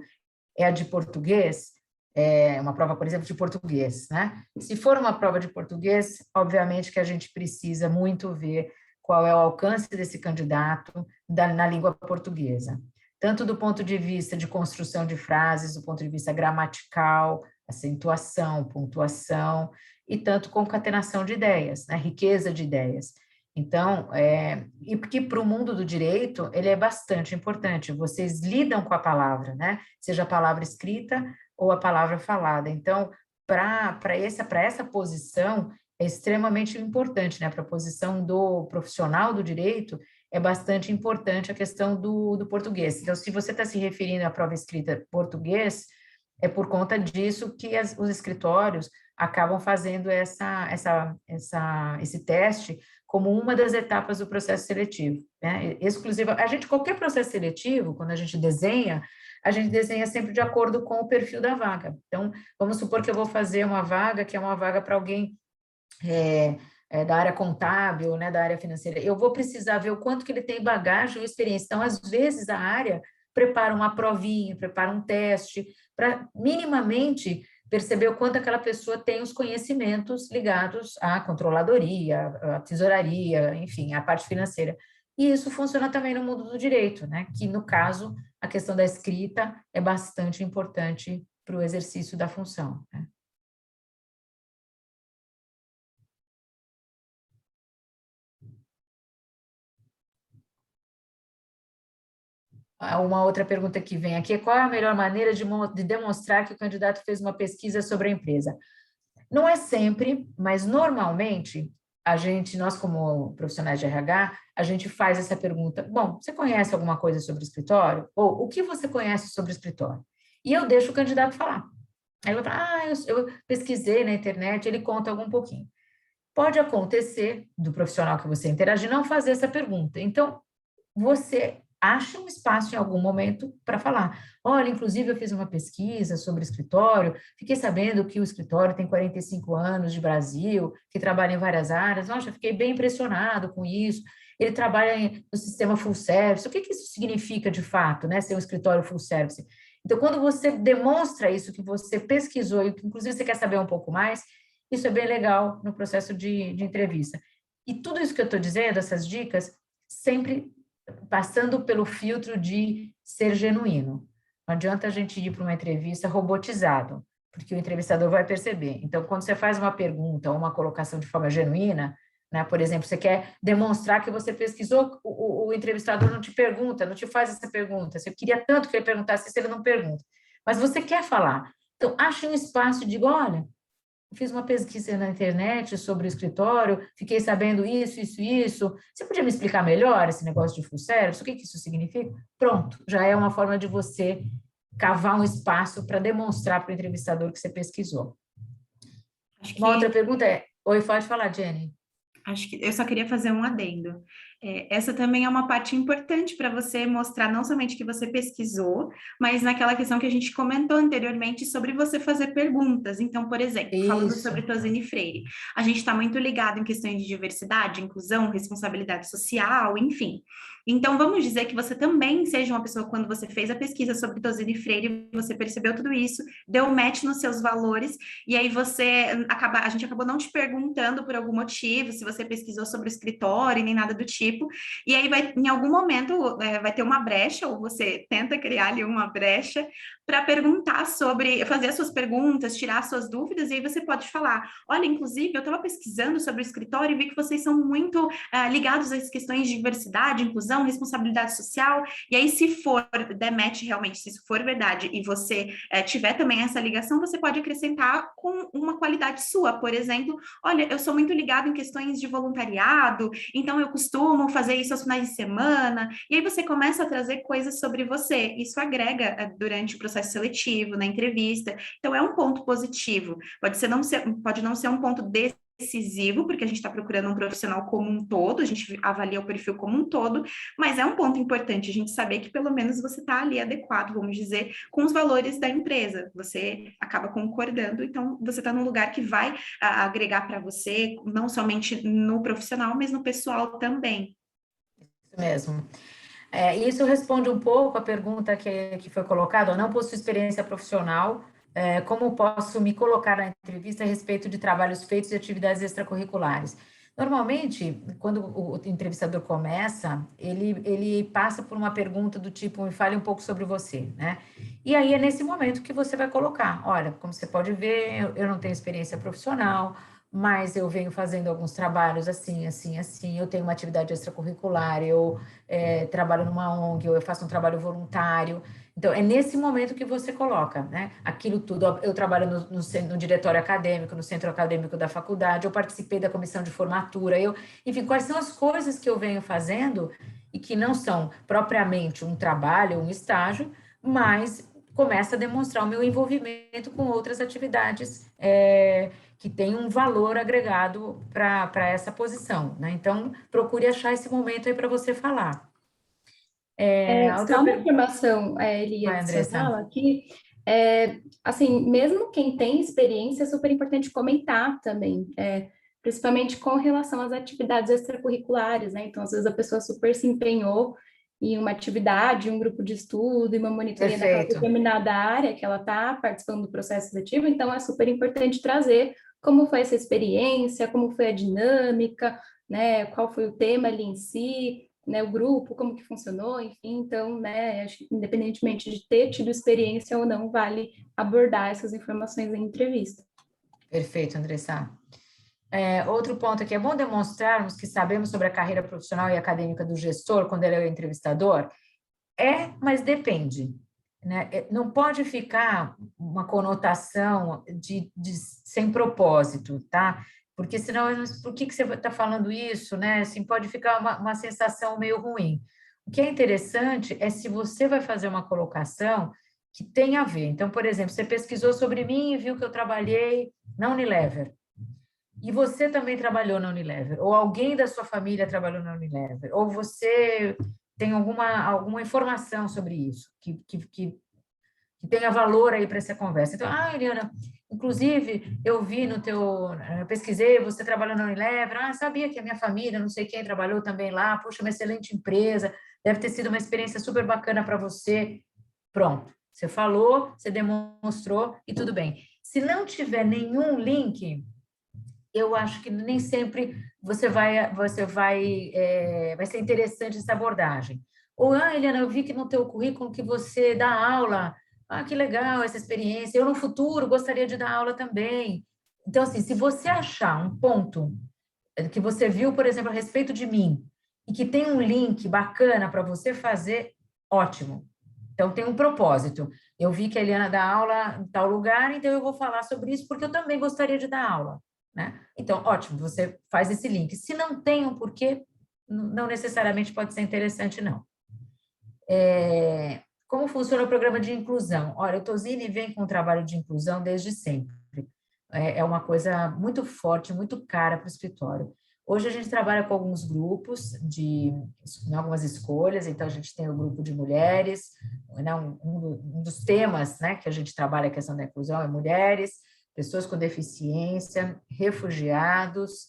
é a de português, uma prova, por exemplo, de português, né? Se for uma prova de português, obviamente que a gente precisa muito ver qual é o alcance desse candidato na língua portuguesa, tanto do ponto de vista de construção de frases, do ponto de vista gramatical, acentuação, pontuação, e tanto concatenação de ideias, né? Riqueza de ideias. Então, e porque para o mundo do direito, ele é bastante importante, vocês lidam com a palavra, né? Seja a palavra escrita ou a palavra falada. Então, para essa posição, é extremamente importante, né? Para a posição do profissional do direito, é bastante importante a questão do português. Então, se você está se referindo à prova escrita português, é por conta disso que os escritórios acabam fazendo esse teste como uma das etapas do processo seletivo, né? Exclusiva. Qualquer processo seletivo, quando a gente desenha sempre de acordo com o perfil da vaga. Então, vamos supor que eu vou fazer uma vaga que é uma vaga para alguém da área contábil, né, da área financeira. Eu vou precisar ver o quanto que ele tem bagagem ou experiência. Então, às vezes, a área prepara uma provinha, prepara um teste, para minimamente perceber o quanto aquela pessoa tem os conhecimentos ligados à controladoria, à tesouraria, enfim, à parte financeira. E isso funciona também no mundo do direito, né? Que, no caso, a questão da escrita é bastante importante para o exercício da função, né? Uma outra pergunta que vem aqui é: qual é a melhor maneira de demonstrar que o candidato fez uma pesquisa sobre a empresa? Não é sempre, mas normalmente nós como profissionais de RH, a gente faz essa pergunta: bom, você conhece alguma coisa sobre o escritório? Ou o que você conhece sobre o escritório? E eu deixo o candidato falar. Aí ele vai falar: eu pesquisei na internet, ele conta algum pouquinho. Pode acontecer do profissional que você interagir não fazer essa pergunta. Então, você acha um espaço em algum momento para falar: olha, inclusive eu fiz uma pesquisa sobre escritório, fiquei sabendo que o escritório tem 45 anos de Brasil, que trabalha em várias áreas, nossa, fiquei bem impressionado com isso, ele trabalha no sistema full service. O que isso significa de fato, né, ser um escritório full service? Então, quando você demonstra isso, que você pesquisou e que inclusive você quer saber um pouco mais, isso é bem legal no processo de entrevista. E tudo isso que eu estou dizendo, essas dicas, sempre passando pelo filtro de ser genuíno. Não adianta a gente ir para uma entrevista robotizado, porque o entrevistador vai perceber. Então, quando você faz uma pergunta ou uma colocação de forma genuína, né, por exemplo, você quer demonstrar que você pesquisou, o entrevistador não te pergunta, não te faz essa pergunta. Você queria tanto que ele perguntasse isso, ele não pergunta. Mas você quer falar. Então, ache um espaço e diga: olha, eu fiz uma pesquisa na internet sobre o escritório, fiquei sabendo isso. Você podia me explicar melhor esse negócio de full service? O que isso significa? Pronto, já é uma forma de você cavar um espaço para demonstrar para o entrevistador que você pesquisou. Uma outra pergunta é... Oi, pode falar, Jenny. Acho que eu só queria fazer um adendo. Essa também é uma parte importante para você mostrar não somente que você pesquisou, mas naquela questão que a gente comentou anteriormente sobre você fazer perguntas. Então, por exemplo, falando sobre Tosini Freire, a gente está muito ligado em questões de diversidade, inclusão, responsabilidade social, enfim. Então, vamos dizer que você também seja uma pessoa, quando você fez a pesquisa sobre Tosini Freire, você percebeu tudo isso, deu um match nos seus valores, e aí a gente acabou não te perguntando por algum motivo, se você pesquisou sobre o escritório, nem nada do tipo, e aí em algum momento vai ter uma brecha, ou você tenta criar ali uma brecha, para perguntar fazer as suas perguntas, tirar as suas dúvidas, e aí você pode falar: olha, inclusive, eu estava pesquisando sobre o escritório e vi que vocês são muito ligados às questões de diversidade, inclusão, responsabilidade social, e aí se for der match realmente, se isso for verdade, e você tiver também essa ligação, você pode acrescentar com uma qualidade sua, por exemplo: olha, eu sou muito ligado em questões de voluntariado, então eu costumo fazer isso aos finais de semana, e aí você começa a trazer coisas sobre você. Isso agrega durante o processo seletivo, na entrevista. Então, é um ponto positivo. Pode não ser um ponto decisivo, porque a gente está procurando um profissional como um todo, a gente avalia o perfil como um todo, mas é um ponto importante a gente saber que pelo menos você está ali adequado, vamos dizer, com os valores da empresa. Você acaba concordando, então você está num lugar que vai agregar para você, não somente no profissional, mas no pessoal também. Isso mesmo. Isso responde um pouco a pergunta que foi colocada: eu não possuo experiência profissional, como posso me colocar na entrevista a respeito de trabalhos feitos e atividades extracurriculares? Normalmente, quando o entrevistador começa, ele passa por uma pergunta do tipo: me fale um pouco sobre você, né? E aí é nesse momento que você vai colocar: olha, como você pode ver, eu não tenho experiência profissional, mas eu venho fazendo alguns trabalhos assim, eu tenho uma atividade extracurricular, eu trabalho numa ONG, ou eu faço um trabalho voluntário. Então, é nesse momento que você coloca, né? Aquilo tudo. Eu trabalho no diretório acadêmico, no centro acadêmico da faculdade, eu participei da comissão de formatura, enfim, quais são as coisas que eu venho fazendo e que não são propriamente um trabalho, um estágio, mas começa a demonstrar o meu envolvimento com outras atividades que tem um valor agregado para essa posição, né? Então, procure achar esse momento aí para você falar. Só uma informação, Elia, adicional aqui, assim, mesmo quem tem experiência, é super importante comentar também, principalmente com relação às atividades extracurriculares, né? Então, às vezes a pessoa super se empenhou em uma atividade, um grupo de estudo, em uma monitoria daquela Perfeito. determinada área que ela está participando do processo seletivo, então é super importante trazer como foi essa experiência, como foi a dinâmica, né, qual foi o tema ali em si, né, o grupo, como que funcionou, enfim, então, né, acho que independentemente de ter tido experiência ou não, vale abordar essas informações em entrevista. Perfeito, Andressa. Outro ponto aqui, é bom demonstrarmos que sabemos sobre a carreira profissional e acadêmica do gestor quando ele é o entrevistador? Mas depende, né? Não pode ficar uma conotação de sem propósito, tá? Porque senão, por que você está falando isso, né? Assim, pode ficar uma sensação meio ruim. O que é interessante é se você vai fazer uma colocação que tem a ver. Então, por exemplo, você pesquisou sobre mim e viu que eu trabalhei na Unilever. E você também trabalhou na Unilever, ou alguém da sua família trabalhou na Unilever, ou você tem alguma informação sobre isso, que tenha valor aí para essa conversa. Então, Eliana, inclusive, eu vi eu pesquisei, você trabalhou na Unilever, sabia que a minha família, não sei quem, trabalhou também lá, poxa, uma excelente empresa, deve ter sido uma experiência super bacana para você. Pronto, você falou, você demonstrou, e tudo bem. Se não tiver nenhum link, eu acho que nem sempre vai ser interessante essa abordagem. Ou, Eliana, eu vi que no teu currículo que você dá aula, que legal essa experiência, eu no futuro gostaria de dar aula também. Então, assim, se você achar um ponto que você viu, por exemplo, a respeito de mim, e que tem um link bacana para você fazer, ótimo. Então, tem um propósito. Eu vi que a Eliana dá aula em tal lugar, então eu vou falar sobre isso, porque eu também gostaria de dar aula. Né? Então, ótimo, você faz esse link. Se não tem um porquê, não necessariamente pode ser interessante, não. Como funciona o programa de inclusão? Olha, o Tozini vem com um trabalho de inclusão desde sempre. É uma coisa muito forte, muito cara para o escritório. Hoje a gente trabalha com alguns grupos, algumas escolhas, então a gente tem o grupo de mulheres, né, um dos temas, né, que a gente trabalha a questão da inclusão é mulheres, pessoas com deficiência, refugiados,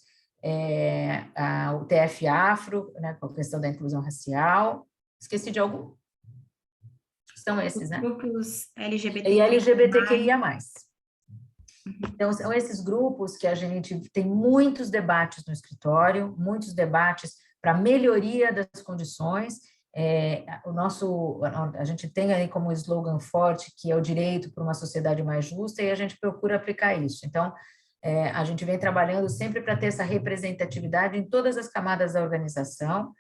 o TF Afro, né, com a questão da inclusão racial. Esqueci de algum? São esses, né? Grupos LGBT. E LGBTQIA+. Então, são esses grupos que a gente tem muitos debates no escritório, muitos debates para melhoria das condições. A gente tem aí como slogan forte que é o direito para uma sociedade mais justa, e a gente procura aplicar isso. Então, a gente vem trabalhando sempre para ter essa representatividade em todas as camadas da organização,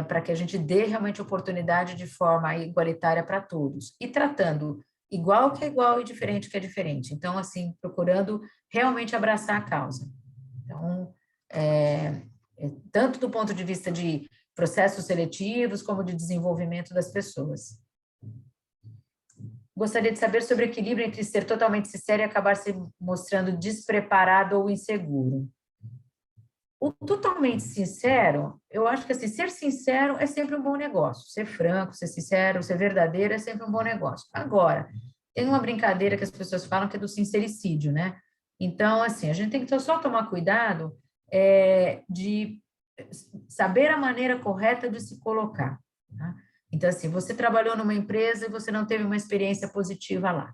para que a gente dê realmente oportunidade de forma igualitária para todos, e tratando igual que é igual e diferente que é diferente. Então, assim, procurando realmente abraçar a causa. Então, tanto do ponto de vista de processos seletivos, como de desenvolvimento das pessoas. Gostaria de saber sobre o equilíbrio entre ser totalmente sincero e acabar se mostrando despreparado ou inseguro. O totalmente sincero, eu acho que assim, ser sincero é sempre um bom negócio. Ser franco, ser sincero, ser verdadeiro é sempre um bom negócio. Agora, tem uma brincadeira que as pessoas falam que é do sincericídio, né? Então, assim, a gente tem que só tomar cuidado de saber a maneira correta de se colocar. Tá? Então, assim, você trabalhou numa empresa e você não teve uma experiência positiva lá.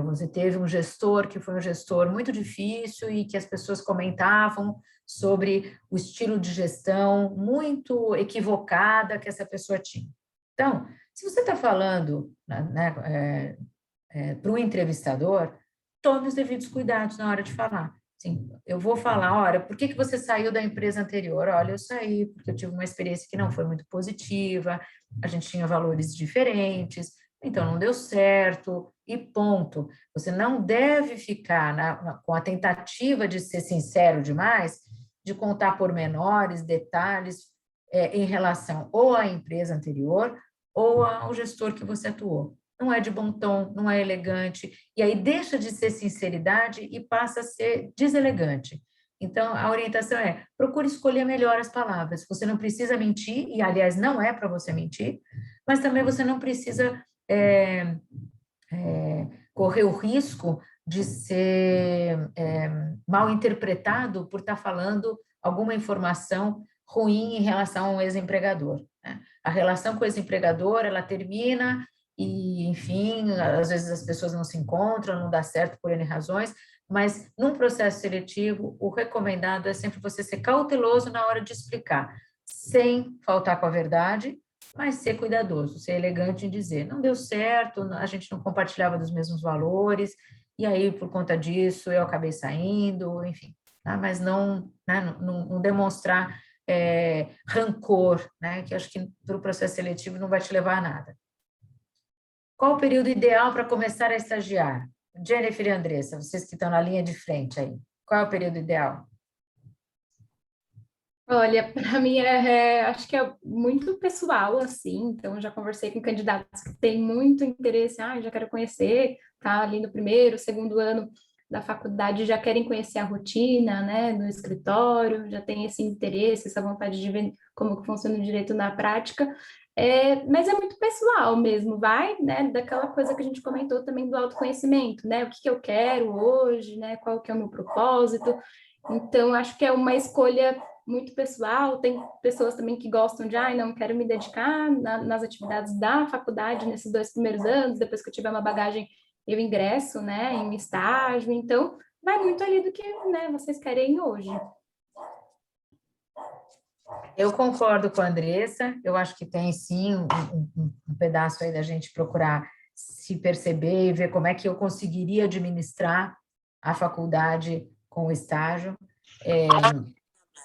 Você teve um gestor que foi um gestor muito difícil e que as pessoas comentavam sobre o estilo de gestão muito equivocada que essa pessoa tinha. Então, se você está falando, né, para um entrevistador, tome os devidos cuidados na hora de falar. Sim, eu vou falar, olha, por que você saiu da empresa anterior? Olha, eu saí porque eu tive uma experiência que não foi muito positiva, a gente tinha valores diferentes, então não deu certo, e ponto. Você não deve ficar com a tentativa de ser sincero demais, de contar pormenores, detalhes, em relação ou à empresa anterior ou ao gestor que você atuou. Não é de bom tom, não é elegante, e aí deixa de ser sinceridade e passa a ser deselegante. Então, a orientação é, procure escolher melhor as palavras. Você não precisa mentir, e, aliás, não é para você mentir, mas também você não precisa correr o risco de ser mal interpretado por estar falando alguma informação ruim em relação a um ex-empregador. Né? A relação com esse empregador, ela termina e, enfim, às vezes as pessoas não se encontram, não dá certo por N razões, mas num processo seletivo, o recomendado é sempre você ser cauteloso na hora de explicar, sem faltar com a verdade, mas ser cuidadoso, ser elegante em dizer, não deu certo, a gente não compartilhava dos mesmos valores, e aí, por conta disso, eu acabei saindo, enfim, tá? Mas não, né, não demonstrar rancor, né, que acho que para o processo seletivo não vai te levar a nada. Qual o período ideal para começar a estagiar? Jennifer e Andressa, vocês que estão na linha de frente aí, qual é o período ideal? Olha, para mim acho que é muito pessoal, assim, então eu já conversei com candidatos que têm muito interesse, já quero conhecer, tá ali no primeiro, segundo ano da faculdade, já querem conhecer a rotina, né, no escritório, já tem esse interesse, essa vontade de ver como que funciona o direito na prática, mas é muito pessoal mesmo, vai, né, daquela coisa que a gente comentou também do autoconhecimento, né, o que que eu quero hoje, né, qual que é o meu propósito, então acho que é uma escolha muito pessoal, tem pessoas também que gostam de, não quero me dedicar nas atividades da faculdade nesses 2 primeiros anos, depois que eu tiver uma bagagem, eu ingresso, né, em um estágio, então vai muito ali do que, né, vocês querem hoje. Eu concordo com a Andressa, eu acho que tem sim um pedaço aí da gente procurar se perceber e ver como é que eu conseguiria administrar a faculdade com o estágio.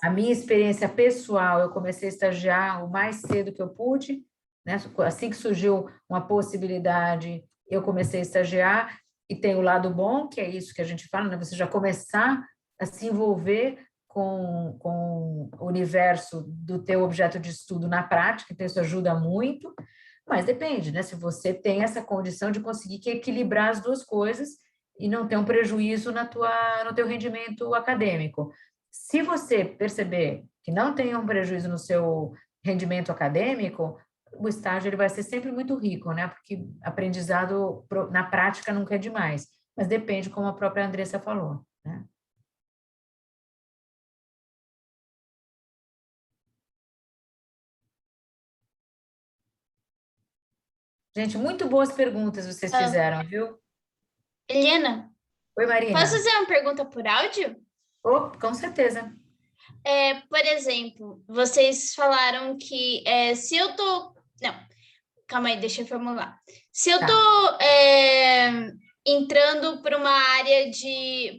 A minha experiência pessoal, eu comecei a estagiar o mais cedo que eu pude, né? Assim que surgiu uma possibilidade, eu comecei a estagiar, e tem o lado bom, que é isso que a gente fala, né? Você já começar a se envolver com o universo do teu objeto de estudo na prática, então isso ajuda muito, mas depende, né? Se você tem essa condição de conseguir equilibrar as duas coisas e não ter um prejuízo no teu rendimento acadêmico. Se você perceber que não tem um prejuízo no seu rendimento acadêmico, o estágio ele vai ser sempre muito rico, né? Porque aprendizado na prática nunca é demais, mas depende, como a própria Andressa falou, né? Gente, muito boas perguntas vocês fizeram, viu? Eliana, Oi, Marina. posso fazer uma pergunta por áudio? Oh, com certeza. Por exemplo, vocês falaram que se eu tô... Não, calma aí, deixa eu formular. Se eu tô entrando para uma área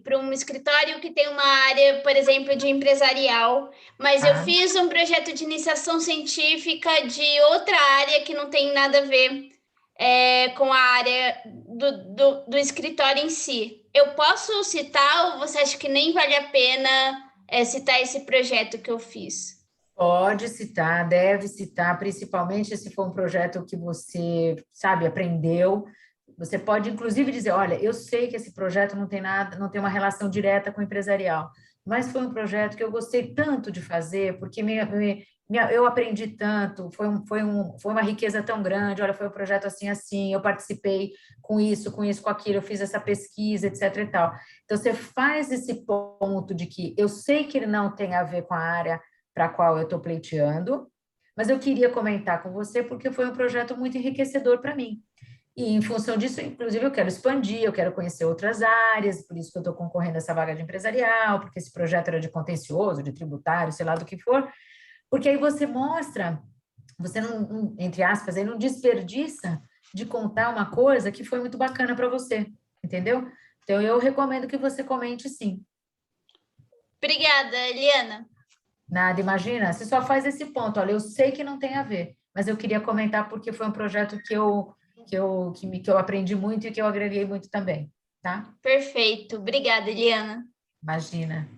para um escritório que tem uma área, por exemplo, de empresarial, mas eu fiz um projeto de iniciação científica de outra área que não tem nada a ver com a área do escritório em si. Eu posso citar ou você acha que nem vale a pena citar esse projeto que eu fiz? Pode citar, deve citar, principalmente se for um projeto que você, sabe, aprendeu. Você pode, inclusive, dizer, olha, eu sei que esse projeto não tem nada, não tem uma relação direta com o empresarial, mas foi um projeto que eu gostei tanto de fazer, porque eu aprendi tanto, foi uma riqueza tão grande, olha, foi um projeto assim, assim, eu participei com isso, com aquilo, eu fiz essa pesquisa, etc e tal. Então, você faz esse ponto de que eu sei que ele não tem a ver com a área para a qual eu estou pleiteando, mas eu queria comentar com você porque foi um projeto muito enriquecedor para mim. E, em função disso, inclusive, eu quero expandir, eu quero conhecer outras áreas, por isso que eu estou concorrendo a essa vaga de empresarial, porque esse projeto era de contencioso, de tributário, sei lá do que for, porque aí você mostra, você não, entre aspas, aí não desperdiça de contar uma coisa que foi muito bacana para você, entendeu? Então, eu recomendo que você comente sim. Obrigada, Eliana. Nada, imagina, você só faz esse ponto, olha, eu sei que não tem a ver, mas eu queria comentar porque foi um projeto que eu aprendi muito e que eu agreguei muito também, tá? Perfeito, obrigada, Eliana. Imagina.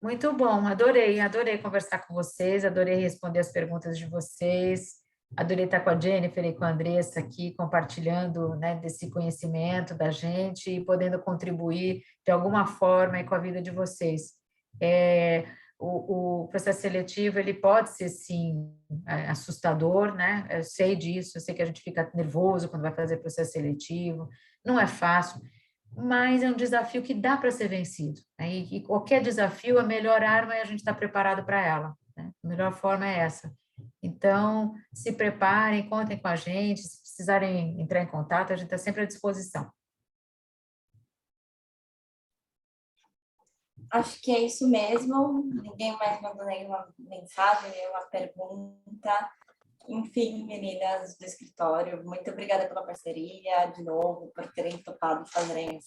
Muito bom, adorei conversar com vocês, adorei responder as perguntas de vocês, adorei estar com a Jennifer e com a Andressa aqui, compartilhando, né, desse conhecimento da gente e podendo contribuir de alguma forma aí com a vida de vocês. O processo seletivo, ele pode ser, sim, assustador, né? Eu sei disso, eu sei que a gente fica nervoso quando vai fazer processo seletivo, não é fácil, mas é um desafio que dá para ser vencido, né? E qualquer desafio, a melhor arma é a gente estar preparado para ela, né? A melhor forma é essa. Então, se preparem, contem com a gente, se precisarem entrar em contato, a gente está sempre à disposição. Acho que é isso mesmo. Ninguém mais mandou nenhuma mensagem, nenhuma pergunta. Enfim, meninas do escritório, muito obrigada pela parceria, de novo, por terem topado fazerem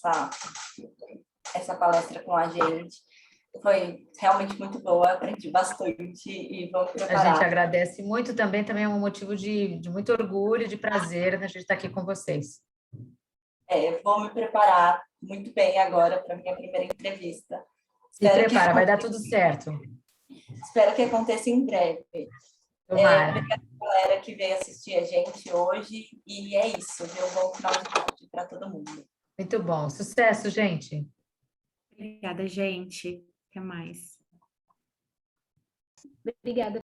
essa palestra com a gente. Foi realmente muito boa, aprendi bastante e vou A preparar. gente agradece muito também é um motivo de muito orgulho, de prazer, né, a gente estar aqui com vocês. Vou me preparar muito bem agora para a minha primeira entrevista. Se prepara, vai dar tudo certo. Espero que aconteça em breve. Tomara. Obrigada, galera, que veio assistir a gente hoje. E é isso, viu? Bom final de tarde para todo mundo. Muito bom. Sucesso, gente. Obrigada, gente. Até mais. Obrigada.